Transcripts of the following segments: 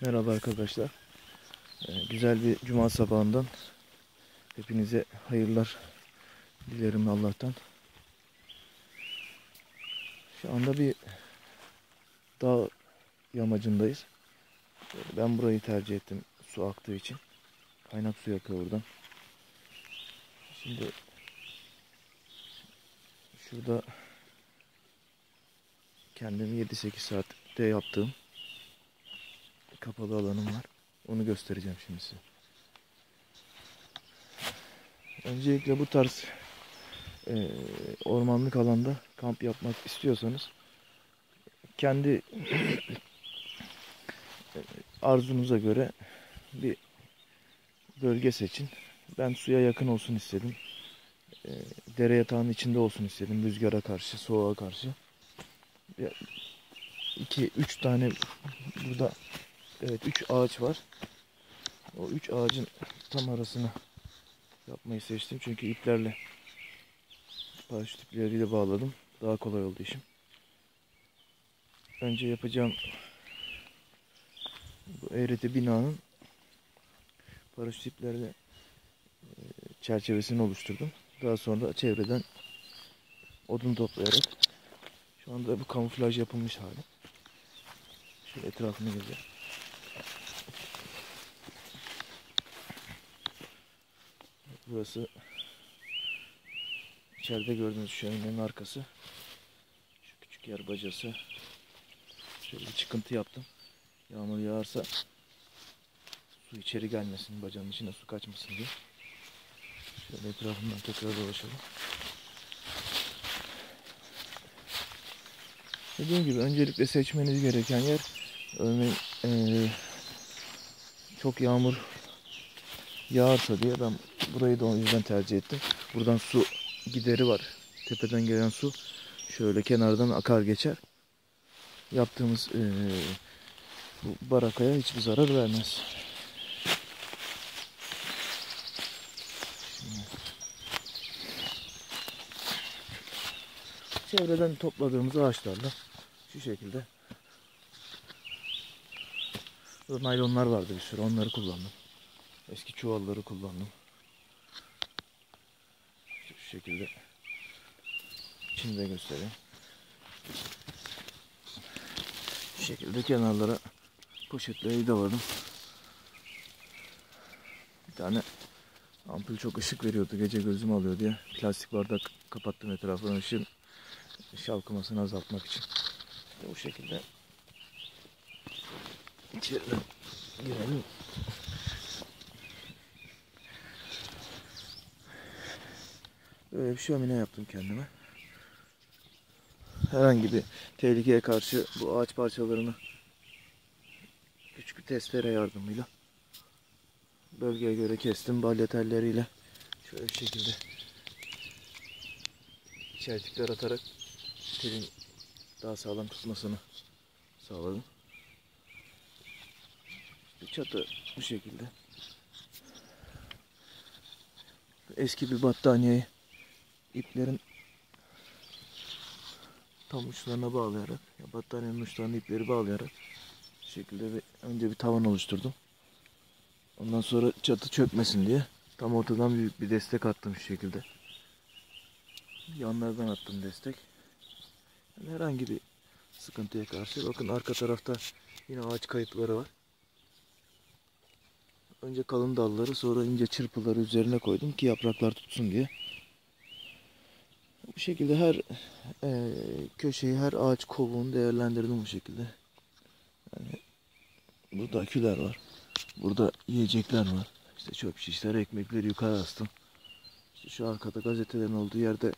Merhaba arkadaşlar. Güzel bir cuma sabahından hepinize hayırlar dilerim Allah'tan. Şu anda bir dağ yamacındayız. Ben burayı tercih ettim su aktığı için. Kaynak su akıyor buradan. Şimdi şurada kendim 7-8 saatte yaptığım kapalı alanım var. Onu göstereceğim şimdi size. Öncelikle bu tarz ormanlık alanda kamp yapmak istiyorsanız kendi arzunuza göre bir bölge seçin. Ben suya yakın olsun istedim. Dere yatağının içinde olsun istedim. Rüzgara karşı, soğuğa karşı. 2-3 tane burada, evet, 3 ağaç var. O 3 ağacın tam arasına yapmayı seçtim. Çünkü iplerle, paraşüt ipleriyle bağladım. Daha kolay oldu işim. Önce yapacağım bu eğreti binanın paraşüt iplerle çerçevesini oluşturdum. Daha sonra çevreden odun toplayarak, şu anda bu kamuflaj yapılmış hali. Şöyle etrafını gezelim. Burası içeride gördüğünüz şöminenin arkası. Şu küçük yer bacası. Şöyle bir çıkıntı yaptım. Yağmur yağarsa su içeri gelmesin, bacanın içine su kaçmasın diye. Şöyle etrafından tekrar dolaşalım. Dediğim gibi öncelikle seçmeniz gereken yer, örneğin çok yağmur yağarsa diye ben burayı da o yüzden tercih ettim. Buradan su gideri var. Tepeden gelen su şöyle kenardan akar geçer. Yaptığımız bu barakaya hiçbir zarar vermez. Çevreden topladığımız ağaçlarla şu şekilde, naylonlar vardı bir sürü, onları kullandım. Eski çuvalları kullandım. Şu şekilde içini de göstereyim. Şu şekilde kenarlara poşetleri doladım. Bir tane ampul çok ışık veriyordu, gece gözüm alıyor diye plastik bardak kapattım etrafına, ışığın şalkımasını azaltmak için. Bu şekilde içeriden girelim. Böyle bir şömine yaptım kendime. Herhangi bir tehlikeye karşı bu ağaç parçalarını küçük bir testere yardımıyla bölgeye göre kestim. Balya telleriyle şöyle bir şekilde çeltikler atarak telin daha sağlam tutmasını sağladım. Çatı bu şekilde. Eski bir battaniyeyi iplerin tam uçlarına bağlayarak, battaniyenin uçlarına ipleri bağlayarak bu şekilde önce bir tavan oluşturdum. Ondan sonra çatı çökmesin diye tam ortadan büyük bir destek attım şu şekilde. Yanlardan attım destek. Yani herhangi bir sıkıntıya karşı. Bakın arka tarafta yine ağaç kayıpları var. Önce kalın dalları, sonra ince çırpıları üzerine koydum ki yapraklar tutsun diye. Bu şekilde her köşeyi, her ağaç kovuğunu değerlendirdim bu şekilde. Yani burada aküler var. Burada yiyecekler var. İşte çöp şişleri, ekmekleri yukarı astım. İşte şu arkada gazetelerin olduğu yerde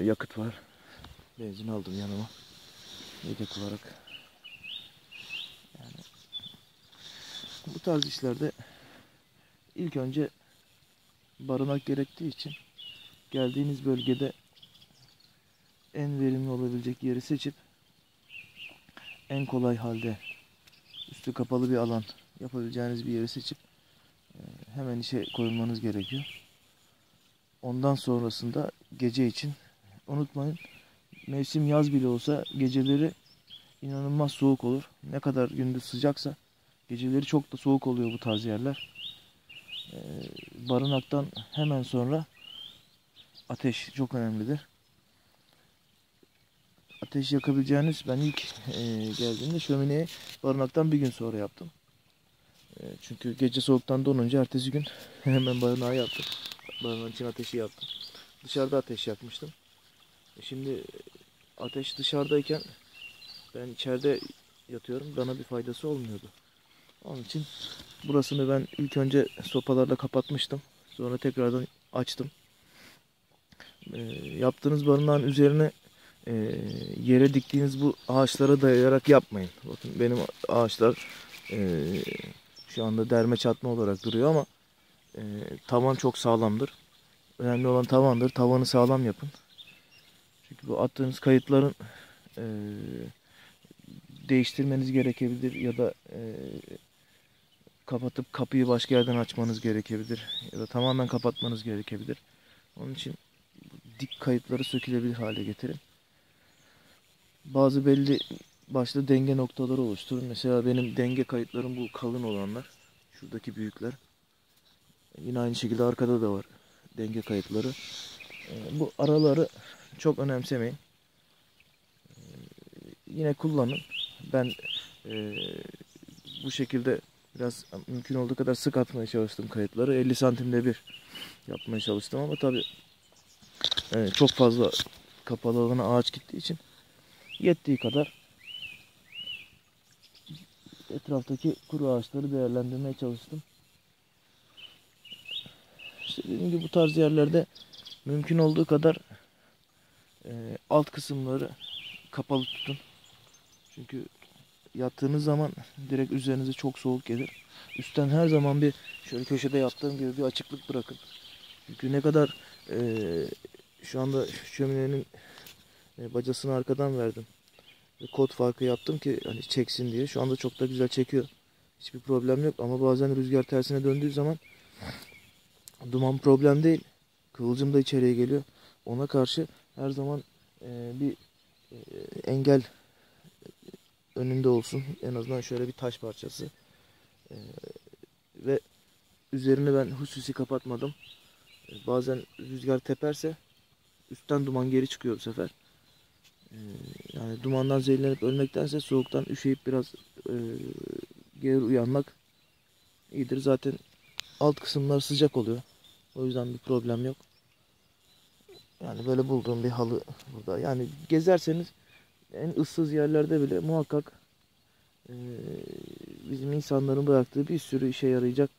yakıt var. Benzin aldım yanıma. Yedek olarak. Yani bu tarz işlerde ilk önce barınak gerektiği için geldiğiniz bölgede en verimli olabilecek yeri seçip en kolay halde üstü kapalı bir alan yapabileceğiniz bir yeri seçip hemen işe koyulmanız gerekiyor. Ondan sonrasında gece için unutmayın, mevsim yaz bile olsa geceleri inanılmaz soğuk olur. Ne kadar gündüz sıcaksa Geceleri çok da soğuk oluyor bu tarz yerler. Barınaktan hemen sonra ateş çok önemlidir. Ateş yakabileceğiniz, ben ilk geldiğimde şömineyi barınaktan bir gün sonra yaptım. Çünkü gece soğuktan donunca ertesi gün hemen barınağı yaptım. Barınağın için ateşi yaptım. Dışarıda ateş yakmıştım. Şimdi ateş dışarıdayken ben içeride yatıyorum. Bana bir faydası olmuyordu. Onun için burasını ben ilk önce sopalarla kapatmıştım. Sonra tekrardan açtım. Yaptığınız barınağın üzerine yere diktiğiniz bu ağaçlara dayayarak yapmayın. Bakın benim ağaçlar şu anda derme çatma olarak duruyor ama tavan çok sağlamdır. Önemli olan tavandır. Tavanı sağlam yapın. Çünkü bu attığınız kayıtların değiştirmeniz gerekebilir ya da kapatıp kapıyı başka yerden açmanız gerekebilir ya da tamamen kapatmanız gerekebilir. Onun için dik kayıtları sökülebilir hale getirin. Bazı belli başlı denge noktaları oluşturun. Mesela benim denge kayıtlarım bu kalın olanlar. Şuradaki büyükler. Yine aynı şekilde arkada da var denge kayıtları. Bu araları çok önemsemeyin. Yine kullanın. Ben bu şekilde biraz mümkün olduğu kadar sık atmaya çalıştım kayıtları. 50 santimde bir yapmaya çalıştım ama tabii çok fazla kapalı alana ağaç gittiği için yettiği kadar etraftaki kuru ağaçları değerlendirmeye çalıştım. İşte dediğim gibi bu tarz yerlerde mümkün olduğu kadar alt kısımları kapalı tutun. Çünkü yattığınız zaman direkt üzerinize çok soğuk gelir. Üstten her zaman bir şöyle köşede yattığım gibi bir açıklık bırakın. Çünkü ne kadar şu anda şöminenin bacasını arkadan verdim. Kod farkı yaptım ki hani çeksin diye. Şu anda çok da güzel çekiyor. Hiçbir problem yok ama bazen rüzgar tersine döndüğü zaman duman problem değil. Kıvılcım da içeriye geliyor. Ona karşı her zaman bir engel önünde olsun. En azından şöyle bir taş parçası. Ve üzerini ben hususi kapatmadım. Bazen rüzgar teperse üstten duman geri çıkıyor bu sefer. Yani dumandan zehirlenip ölmektense soğuktan üşüyüp biraz geri uyanmak iyidir. Zaten alt kısımlar sıcak oluyor. O yüzden bir problem yok. Yani böyle bulduğum bir halı burada. Yani gezerseniz en ıssız yerlerde bile muhakkak bizim insanların bıraktığı bir sürü işe yarayacak.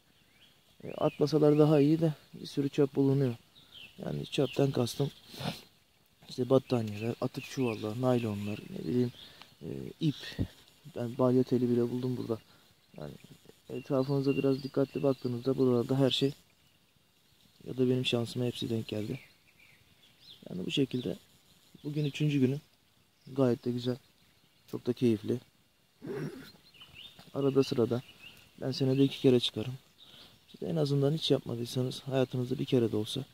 Atmasalar daha iyi de bir sürü çöp bulunuyor. Yani çöpten kastım işte battaniyeler, atık çuvallar, naylonlar, ne bileyim ip. Ben balya teli bile buldum burada. Yani etrafınıza biraz dikkatli baktığınızda buralarda her şey ya da benim şansıma hepsi denk geldi. Yani bu şekilde bugün 3. günüm. Gayet de güzel. Çok da keyifli. Arada sırada ben senede 2 kere çıkarım. İşte en azından hiç yapmadıysanız hayatınızda bir kere de olsa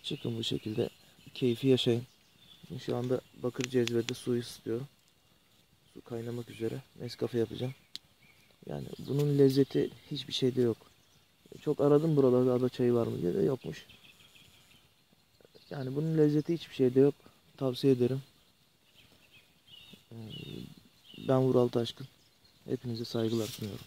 çıkın bu şekilde keyfi yaşayın. Şu anda bakır cezvede su ısıtıyorum. Su kaynamak üzere. Nescafe yapacağım. Yani bunun lezzeti hiçbir şeyde yok. Çok aradım buralarda ada çayı var mı diye de yokmuş. Yani bunun lezzeti hiçbir şeyde yok. Tavsiye ederim. Ben Vural Taşkın. Hepinize saygılar sunuyorum.